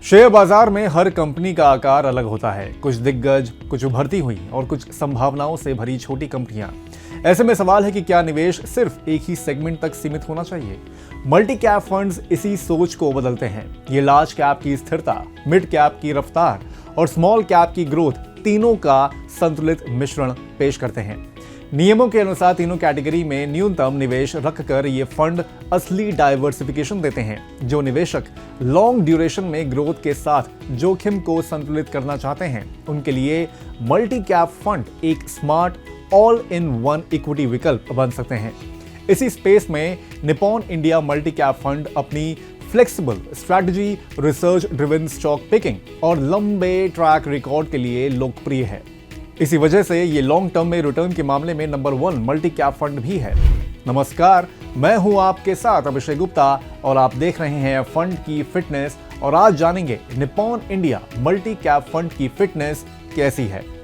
Share बाजार में हर company का आकार अलग होता है। कुछ दिग्गज, कुछ उभरती हुई और कुछ संभावनाओं से भरी छोटी कंपनियां। ऐसे में सवाल है कि क्या निवेश सिर्फ एक ही सेगमेंट तक सीमित होना चाहिए। मल्टी कैप फंड्स इसी सोच को बदलते हैं। ये लार्ज कैप की स्थिरता, मिड कैप की रफ्तार और स्मॉल कैप की ग्रोथ तीनों का संतुलित मिश्रण पेश करते हैं। नियमों के अनुसार तीनों कैटेगरी में न्यूनतम निवेश रखकर ये फंड असली डाइवर्सिफिकेशन देते हैं। जो निवेशक लॉन्ग ड्यूरेशन में ग्रोथ के साथ जोखिम को संतुलित करना चाहते हैं, उनके लिए मल्टी कैप फंड एक smart all in one equity विकल्प बन सकते हैं। इसी स्पेस में Nippon India multi cap fund अपनी flexible strategy, research driven stock picking और लंबे ट्रैक रिकॉर्ड के लिए लोकप्रिय है। इसी वजह से ये लॉन्ग टर्म में रिटर्न के मामले में नंबर 1 मल्टी कैप फंड भी है। नमस्कार, मैं हूं आपके साथ अभिषेक गुप्ता और आप देख रहे हैं फंड की फिटनेस। और आज जानेंगे Nippon India multi cap fund की फिटनेस कैसी है।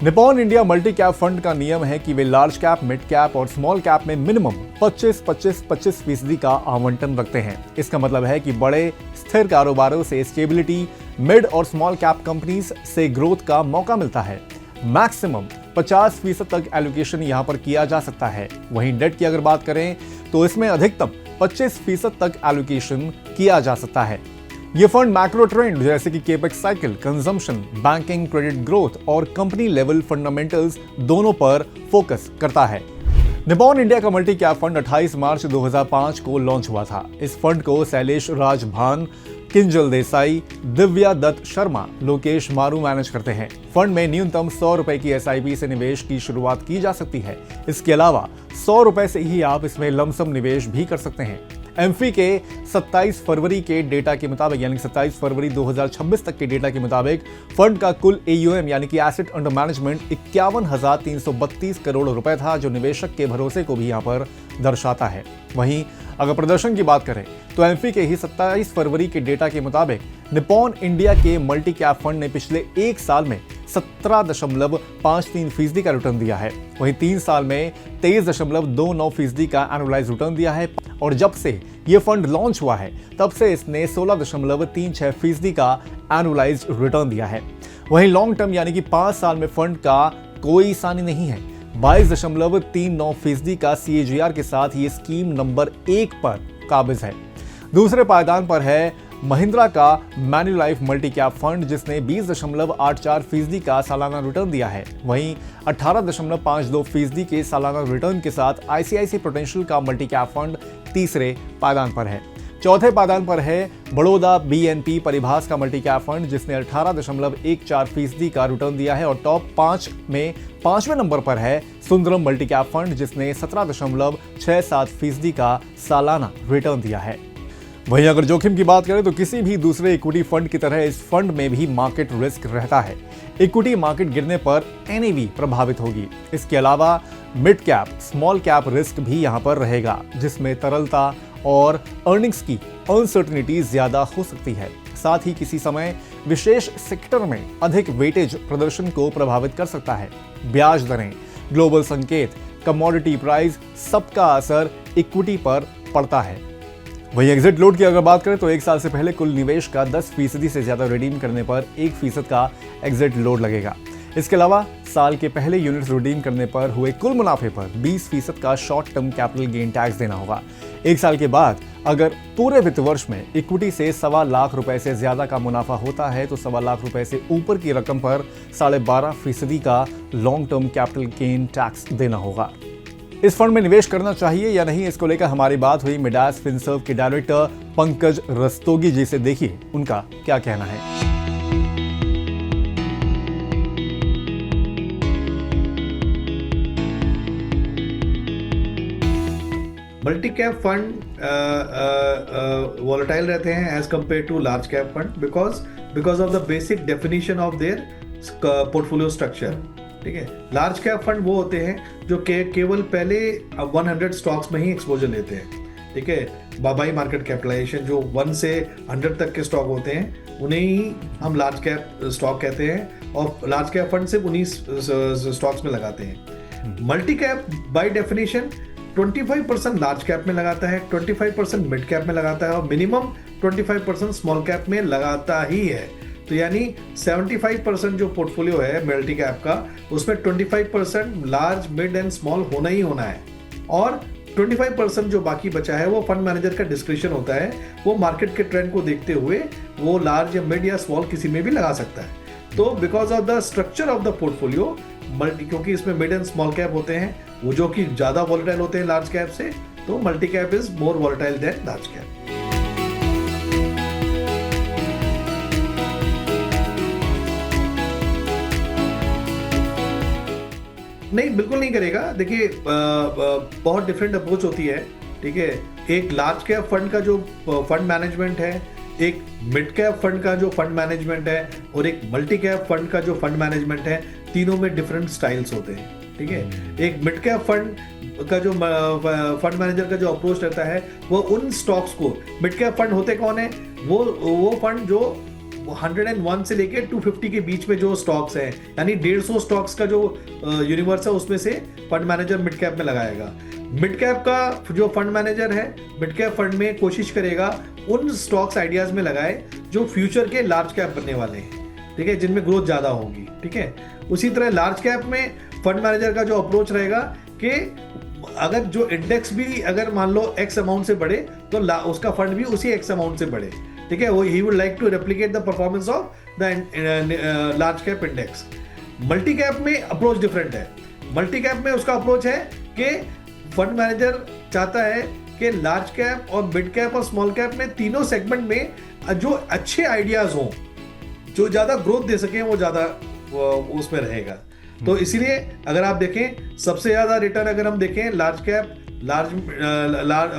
Nippon India multi cap fund का नियम है कि वे लार्ज कैप, मिड कैप और स्मॉल कैप में मिनिमम 25-25-25% का आवंटन रखते हैं। इसका मतलब है कि बड़े स्थिर कारोबारों से स्टेबिलिटी, मिड और स्मॉल कैप कंपनीज से ग्रोथ का मौका मिलता है। मैक्सिमम 50% तक एलोकेशन यहां पर किया जा सकता है। वहीं डेट की अगर बात करें तो इसमें अधिकतम 25% तक एलोकेशन किया जा सकता है। ये फंड मैक्रो ट्रेंड जैसे कि capex cycle, consumption, banking, credit growth और कंपनी लेवल फंडामेंटल्स दोनों पर फोकस करता है। निप्पॉन इंडिया का मल्टी कैप फंड 28 मार्च 2005 को लॉन्च हुआ था। इस फंड को शैलेश राज भान, किंजल देसाई, दिव्या दत्त शर्मा, लोकेश मारू मैनेज करते हैं। फंड में न्यूनतम 100 रुपए की SIP से निवेश की शुरुआत की जा सकती है। इसके अलावा 100 रुपए से ही आप इसमें लमसम निवेश भी कर सकते हैं। एमफी के 27 फरवरी के डेटा के मुताबिक यानी 27 फरवरी 2026 तक के डेटा के मुताबिक फंड का कुल AUM यानी कि एसेट अंडर मैनेजमेंट 51,332 करोड़ रुपए था, जो निवेशक के भरोसे को भी यहां पर दर्शाता है। वहीं अगर प्रदर्शन की बात करें तो एमफी के ही 27 फरवरी के डेटा के मुताबिक निप्पॉन इंडिया के मल्टी कैप फंड ने पिछले एक साल में 17.53% का रिटर्न दिया है। वहीं 3 साल में 23.29% का एनुअलाइज रिटर्न दिया है और जब से ये फंड लॉन्च हुआ है तब से इसने 16.36% का एनुअलाइज रिटर्न दिया है। वहीं लॉन्ग टर्म यानी कि 5 साल में फंड का कोई सानी नहीं है। 22.39% का CAGR के साथ ये स्कीम नंबर 1 पर काबिज है। दूसरे पायदान पर है महिंद्रा का मैन्युलाइफ मल्टी कैप फंड, जिसने 20.84% का सालाना रिटर्न दिया है। वहीं 18.52% के सालाना रिटर्न के साथ ICICI प्रूडेंशियल का मल्टी कैप फंड तीसरे पायदान पर है। चौथे पायदान पर है बड़ौदा BNP परिभाष का मल्टी कैप फंड, जिसने 18.14% का रिटर्न दिया है। और टॉप 5 में 5वें नंबर पर है सुंदरम मल्टी कैप फंड, जिसने 17.67% का सालाना रिटर्न दिया है। वहीं अगर जोखिम की बात करें तो किसी भी दूसरे इक्विटी फंड की तरह इस फंड में भी मार्केट रिस्क रहता है। इक्विटी मार्केट गिरने पर NAV प्रभावित होगी। इसके अलावा mid cap, small cap risk भी यहां पर रहेगा, जिसमें तरलता और अर्निंग्स की अनसर्टेनिटी ज्यादा हो सकती है। साथ ही किसी समय विशेष सेक्टर में अधिक वेटेज प्रदर्शन को प्रभावित कर सकता है। ब्याज दरें, ग्लोबल संकेत, कमोडिटी प्राइस, सबका असर इक्विटी पर पड़ता है। वहीं एग्जिट लोड की अगर बात करें तो 1 साल से पहले कुल निवेश का 10% से ज्यादा रिडीम करने पर 1% का एग्जिट लोड लगेगा। इसके अलावा साल के पहले यूनिट्स रिडीम करने पर हुए कुल मुनाफे पर 20% का short term capital gain tax देना होगा। 1 साल के बाद अगर पूरे वित्त वर्ष में इक्विटी से 1.25 लाख रुपए से ज्यादा का मुनाफा होता है तो 1.25 लाख रुपए से ऊपर की रकम पर 12.5% का long term capital gain tax देना होगा। इस फंड में निवेश करना चाहिए या नहीं, इसको लेकर हमारी बात हुई मिडास फिनसर्व के डायरेक्टर पंकज रस्तोगी जी से। देखिए उनका क्या कहना है। मल्टी कैप फंड वॉलेटाइल रहते हैं as compare to large cap fund because of the basic definition of their portfolio structure. ठीक है, लार्ज कैप फंड वो होते हैं जो केवल पहले 100 स्टॉक्स में ही एक्सपोजर लेते हैं। ठीक है, बाई मार्केट कैपिटलाइजेशन जो 1 से 100 तक के स्टॉक होते हैं उन्हें ही हम लार्ज कैप स्टॉक कहते हैं, और लार्ज कैप फंड सिर्फ उन्हीं स्टॉक्स में लगाते हैं। Multi cap by definition 25% large cap में लगाता है, 25% मिड कैप में लगाता है और मिनिमम 25% स्मॉल कैप में लगाता ही है। तो यानी 75% जो पोर्टफोलियो है मल्टी कैप का, उसमें 25% लार्ज, मिड एंड स्मॉल होना ही होना है, और 25% जो बाकी बचा है वो फंड मैनेजर का डिस्क्रिप्शन होता है। वो मार्केट के ट्रेंड को देखते हुए वो लार्ज या मिड या स्मॉल किसी में भी लगा सकता है। तो because of the structure of the portfolio multi, क्योंकि इसमें मिड एंड स्मॉल कैप होते हैं वो जो कि ज़्यादा वॉलेटाइल होते हैं लार्ज कैप से, तो multi cap is more volatile than large cap. नहीं, बिल्कुल नहीं करेगा। देखिए बहुत डिफरेंट अप्रोच होती है, ठीक है। एक लार्ज कैप फंड का जो फंड मैनेजमेंट है, एक मिड कैप फंड का जो फंड मैनेजमेंट है, और एक मल्टी कैप फंड का जो फंड मैनेजमेंट है, तीनों में डिफरेंट स्टाइल्स होते हैं, ठीक है। एक मिड कैप फंड का जो फंड मैनेजर का जो अप्रोच रहता है वो उन स्टॉक्स को, मिड कैप फंड होते कौन है, वो फंड जो 101 से लेके 250 के बीच में जो स्टॉक्स हैं, यानी 150 स्टॉक्स का जो यूनिवर्स है उसमें से फंड मैनेजर मिड कैप में लगाएगा। मिड कैप का जो फंड मैनेजर है मिड कैप फंड में कोशिश करेगा उन स्टॉक्स आइडियाज में लगाए जो फ्यूचर के लार्ज कैप बनने वाले हैं, ठीक है, जिनमें ग्रोथ ज़्यादा होगी, ठीक है। उसी तरह लार्ज कैप में फंड मैनेजर का जो अप्रोच रहेगा कि अगर जो इंडेक्स भी अगर मान लो एक्स अमाउंट से बढ़े तो उसका फंड भी उसी एक्स अमाउंट से बढ़े, ठीक है। वो ही would like to replicate the performance of the large cap index. Multi cap में अप्रोच डिफरेंट है। मल्टी कैप में उसका अप्रोच है कि फंड मैनेजर चाहता है कि लार्ज कैप और मिड कैप और स्मॉल कैप में तीनों सेगमेंट में जो अच्छे आइडियाज हों, जो ज़्यादा ग्रोथ दे सकें, वो ज़्यादा उसमें रहेगा। तो इसीलिए अगर आप देखें सबसे ज़्यादा रिटर्न अगर हम देखें लार्ज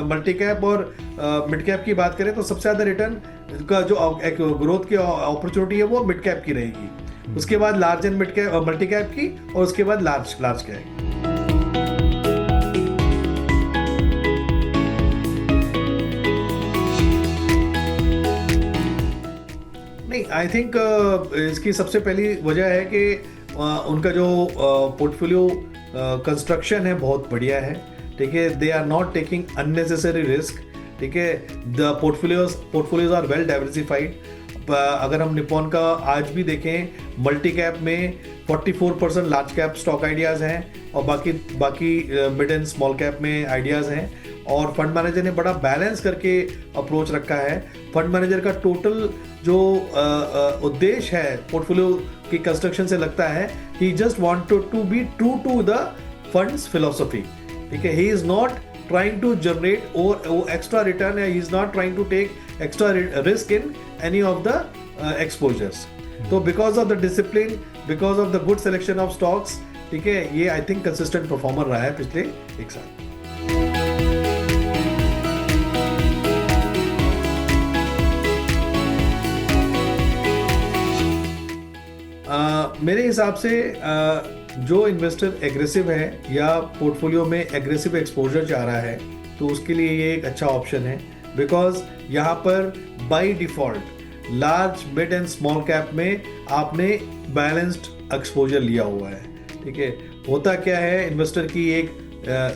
मल्टी कैप और मिड कैप की बात करें तो सबसे ज़्यादा रिटर्न का जो एक ग्रोथ की अपॉर्चुनिटी है वो मिड कैप की रहेगी, उसके बाद large and mid cap multi cap की, और उसके बाद लार्ज कैप। नहीं, आई थिंक इसकी सबसे पहली वजह है कि उनका जो पोर्टफोलियो कंस्ट्रक्शन है बहुत बढ़िया है, ठीक है। They are not taking unnecessary risk, ठीक है। The portfolios are well diversified. अगर हम निपॉन का आज भी देखें मल्टी कैप में 44% लार्ज कैप स्टॉक आइडियाज़ हैं और बाकी मिड एंड स्मॉल कैप में आइडियाज़ हैं, और फंड मैनेजर ने बड़ा बैलेंस करके अप्रोच रखा है। फंड मैनेजर का टोटल जो उद्देश्य है पोर्टफोलियो की कंस्ट्रक्शन से लगता है he just wanted to be true to the fund's philosophy, ठीक है। He is not trying to generate or extra return, he is not trying to take extra risk in any of the exposures. So because of the discipline, because of the good selection of stocks, ठीक है, ये I think consistent performer रहा है पिछले एक साल। मेरे हिसाब से जो इन्वेस्टर एग्रेसिव है या पोर्टफोलियो में एग्रेसिव एक्सपोजर चाह रहा है तो उसके लिए ये एक अच्छा ऑप्शन है, बिकॉज यहाँ पर by default large, mid and small cap में आपने बैलेंस्ड एक्सपोजर लिया हुआ है, ठीक है। होता क्या है, इन्वेस्टर की एक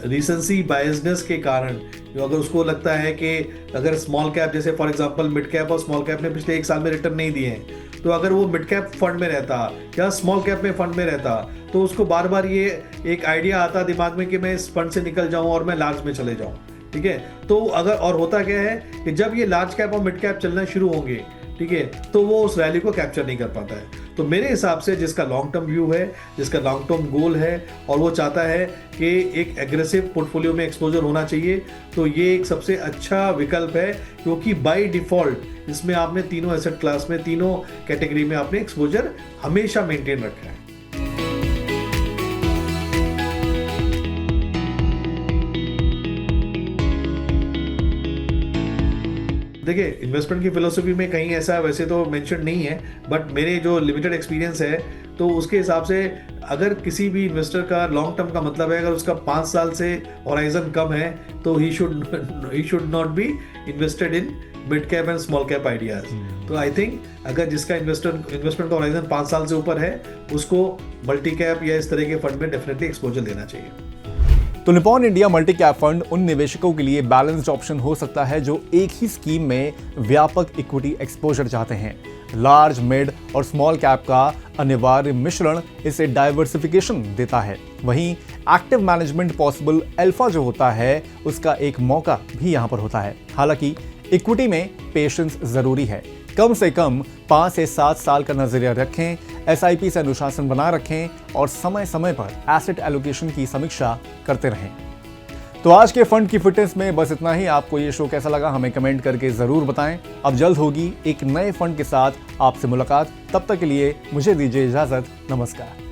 रिसेंसी बायसनेस के कारण अगर उसको लगता है कि अगर स्मॉल कैप, जैसे फॉर एग्जांपल मिड कैप और स्मॉल कैप ने पिछले एक साल में रिटर्न नहीं दिए हैं, तो अगर वो मिड कैप फंड में रहता या स्मॉल कैप में फंड में रहता तो उसको बार बार ये एक आइडिया आता दिमाग में कि मैं इस फंड से निकल जाऊं और मैं लार्ज में चले जाऊं, ठीक है। तो अगर, और होता क्या है कि जब ये लार्ज कैप और मिड कैप चलना शुरू होंगे, ठीक है, तो वो उस रैली को कैप्चर नहीं कर पाता है। तो मेरे हिसाब से जिसका लॉन्ग टर्म व्यू है, जिसका लॉन्ग टर्म गोल है और वो चाहता है कि एक एग्रेसिव पोर्टफोलियो में एक्सपोजर होना चाहिए, तो ये एक सबसे अच्छा विकल्प है, क्योंकि बाय डिफ़ॉल्ट इसमें आपने तीनों एसेट क्लास में, तीनों कैटेगरी में आपने एक्सपोजर हमेशा मेंटेन रखा है। देखिए, इन्वेस्टमेंट की फिलोसफी में कहीं ऐसा वैसे तो मेंशन नहीं है, बट मेरे जो लिमिटेड एक्सपीरियंस है तो उसके हिसाब से अगर किसी भी इन्वेस्टर का लॉन्ग टर्म का मतलब है, अगर उसका 5 साल से होराइजन कम है तो he should not be invested in mid cap and small cap ideas. तो आई थिंक अगर जिसका इन्वेस्टमेंट का होराइजन 5 साल से ऊपर है, उसको मल्टी कैप या इस तरह के फंड में डेफिनेटली एक्सपोजर लेना चाहिए। तो Nippon India multi cap fund उन निवेशकों के लिए बैलेंस्ड ऑप्शन हो सकता है जो एक ही स्कीम में व्यापक इक्विटी एक्सपोजर चाहते हैं। लार्ज, मिड और स्मॉल कैप का अनिवार्य मिश्रण इसे डाइवर्सिफिकेशन देता है। वहीं एक्टिव मैनेजमेंट पॉसिबल अल्फा जो होता है, उसका एक मौका भी यहां पर होता है। हालांकि इक्विटी में पेशेंस जरूरी है। कम से कम 5 से 7 साल का नजरिया रखें, एसआईपी से अनुशासन बना रखें और समय समय पर एसेट एलोकेशन की समीक्षा करते रहें। तो आज के फंड की फिटनेस में बस इतना ही। आपको ये शो कैसा लगा हमें कमेंट करके जरूर बताएं। अब जल्द होगी एक नए फंड के साथ आपसे मुलाकात। तब तक के लिए मुझे दीजिए इजाजत। नमस्कार।